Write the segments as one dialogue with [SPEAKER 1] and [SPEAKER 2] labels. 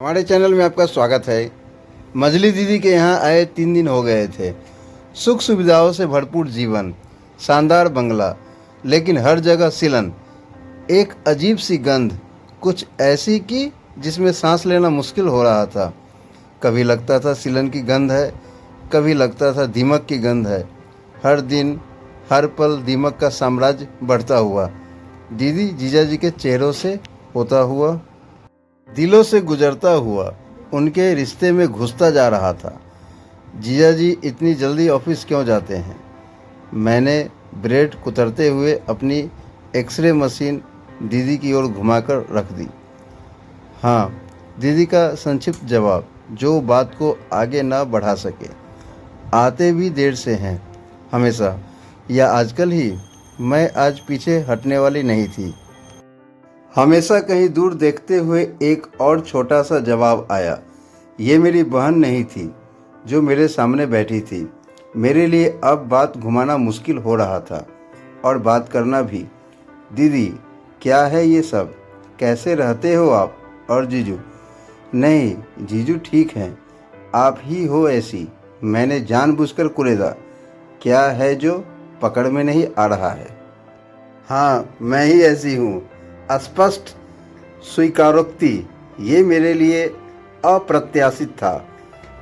[SPEAKER 1] हमारे चैनल में आपका स्वागत है। मजली दीदी के यहाँ आए 3 दिन हो गए थे। सुख सुविधाओं से भरपूर जीवन, शानदार बंगला, लेकिन हर जगह सिलन, एक अजीब सी गंध, कुछ ऐसी कि जिसमें सांस लेना मुश्किल हो रहा था। कभी लगता था सिलन की गंध है, कभी लगता था दीमक की गंध है। हर दिन हर पल दीमक का साम्राज्य बढ़ता हुआ, दीदी जीजाजी के चेहरों से होता हुआ, दिलों से गुजरता हुआ, उनके रिश्ते में घुसता जा रहा था। जीजाजी इतनी जल्दी ऑफिस क्यों जाते हैं? मैंने ब्रेड कुतरते हुए अपनी एक्सरे मशीन दीदी की ओर घुमाकर रख दी। हाँ, दीदी का संक्षिप्त जवाब, जो बात को आगे ना बढ़ा सके। आते भी देर से हैं, हमेशा, या आजकल ही। मैं आज पीछे हटने वाली नहीं थी। हमेशा कहीं दूर देखते हुए एक और छोटा सा जवाब आया। ये मेरी बहन नहीं थी जो मेरे सामने बैठी थी। मेरे लिए अब बात घुमाना मुश्किल हो रहा था, और बात करना भी। दीदी, क्या है ये सब? कैसे रहते हो आप? और जीजू? नहीं, जीजू ठीक हैं। आप ही हो ऐसी। मैंने जानबूझकर कुरेदा। क्या है जो पकड़ में नहीं आ रहा है? हाँ, मैं ही ऐसी हूँ। स्पष्ट स्वीकारोक्ति। ये मेरे लिए अप्रत्याशित था।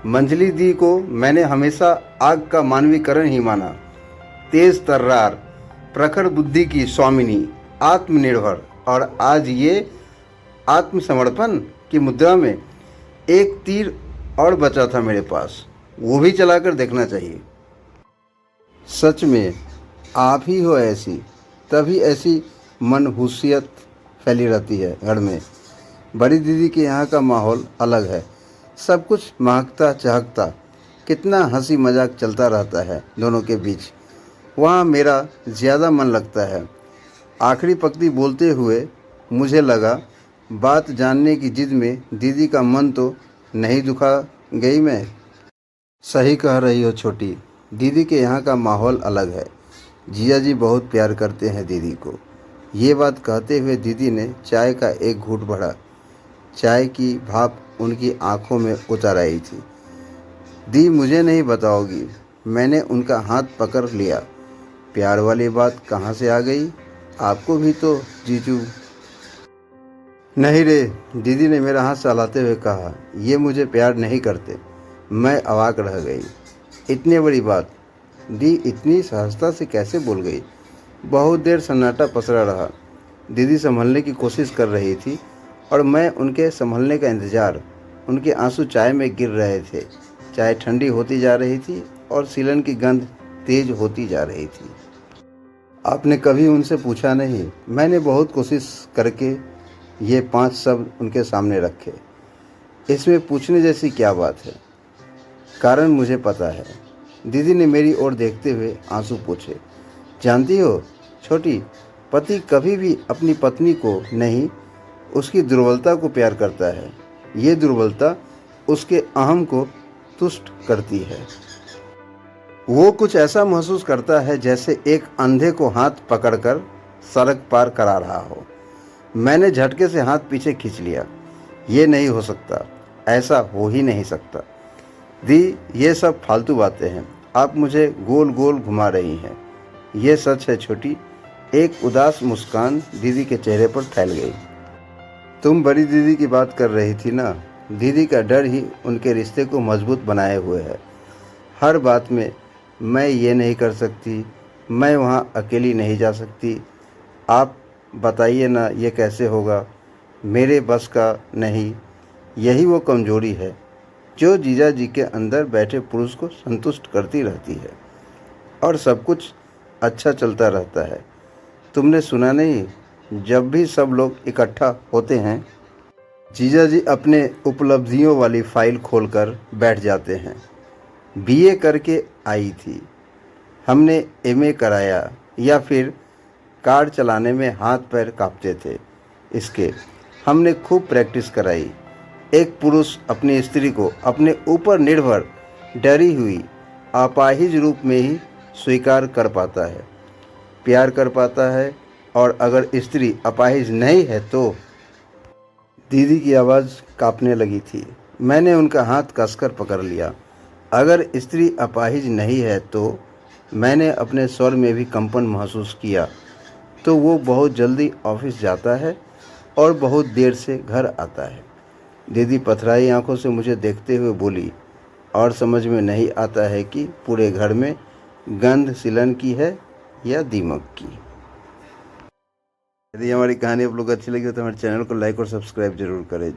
[SPEAKER 1] मंजली दी को मैंने हमेशा आग का मानवीकरण ही माना। तेज तर्रार, प्रखर बुद्धि की स्वामिनी, आत्मनिर्भर, और आज ये आत्मसमर्पण की मुद्रा में एक तीर और बचा था मेरे पास। वो भी चलाकर देखना चाहिए। सच में आप ही हो ऐसी। तभी ऐसी मनहूसियत फैली रहती है घर में। बड़ी दीदी के यहाँ का माहौल अलग है। सब कुछ महकता चहकता, कितना हंसी मजाक चलता रहता है दोनों के बीच। वहाँ मेरा ज़्यादा मन लगता है। आखिरी पंक्ति बोलते हुए मुझे लगा, बात जानने की जिद में दीदी का मन तो नहीं दुखा गई मैं? सही कह रही हो छोटी, दीदी के यहाँ का माहौल अलग है। जिया जी बहुत प्यार करते हैं दीदी को। ये बात कहते हुए दीदी ने चाय का एक घूंट भरा। चाय की भाप उनकी आंखों में उतर आई थी। दी, मुझे नहीं बताओगी? मैंने उनका हाथ पकड़ लिया। प्यार वाली बात कहाँ से आ गई? आपको भी तो जीजू। नहीं रे, दीदी ने मेरा हाथ सहलाते हुए कहा। ये मुझे प्यार नहीं करते। मैं अवाक रह गई। इतनी बड़ी बात दी इतनी सहजता से कैसे बोल गई? बहुत देर सन्नाटा पसरा रहा। दीदी संभलने की कोशिश कर रही थी और मैं उनके संभलने का इंतज़ार। उनके आंसू चाय में गिर रहे थे। चाय ठंडी होती जा रही थी और सीलन की गंध तेज होती जा रही थी। आपने कभी उनसे पूछा नहीं? मैंने बहुत कोशिश करके ये 5 शब्द उनके सामने रखे। इसमें पूछने जैसी क्या बात है? कारण मुझे पता है। दीदी ने मेरी ओर देखते हुए आंसू पूछे। जानती हो छोटी, पति कभी भी अपनी पत्नी को नहीं, उसकी दुर्बलता को प्यार करता है। ये दुर्बलता उसके अहम को तुष्ट करती है। वो कुछ ऐसा महसूस करता है जैसे एक अंधे को हाथ पकड़कर सड़क पार करा रहा हो। मैंने झटके से हाथ पीछे खींच लिया। ये नहीं हो सकता, ऐसा हो ही नहीं सकता। दी, ये सब फालतू बातें हैं। आप मुझे गोल गोल घुमा रही हैं। ये सच है छोटी। एक उदास मुस्कान दीदी के चेहरे पर फैल गई। तुम बड़ी दीदी की बात कर रही थी ना? दीदी का डर ही उनके रिश्ते को मजबूत बनाए हुए है। हर बात में मैं ये नहीं कर सकती, मैं वहाँ अकेली नहीं जा सकती। आप बताइए ना, ये कैसे होगा? मेरे बस का नहीं। यही वो कमजोरी है जो जीजा जी के अंदर बैठे पुरुष को संतुष्ट करती रहती है, और सब कुछ अच्छा चलता रहता है। तुमने सुना नहीं, जब भी सब लोग इकट्ठा होते हैं, जीजा जी अपने उपलब्धियों वाली फाइल खोलकर बैठ जाते हैं। बीए करके आई थी, हमने एमए कराया, या फिर कार चलाने में हाथ पैर कांपते थे इसके, हमने खूब प्रैक्टिस कराई। एक पुरुष अपनी स्त्री को अपने ऊपर निर्भर, डरी हुई, अपाहिज रूप में ही स्वीकार कर पाता है, प्यार कर पाता है। और अगर स्त्री अपाहिज नहीं है तो दीदी की आवाज़ कांपने लगी थी। मैंने उनका हाथ कसकर पकड़ लिया। अगर स्त्री अपाहिज नहीं है तो? मैंने अपने स्वर में भी कंपन महसूस किया। तो वो बहुत जल्दी ऑफिस जाता है और बहुत देर से घर आता है। दीदी पथराई आंखों से मुझे देखते हुए बोली, और समझ में नहीं आता है कि पूरे घर में गंध सिलन की है या दीमक की। यदि हमारी कहानी आप लोग अच्छी लगी हो तो हमारे चैनल को लाइक और सब्सक्राइब जरूर करें।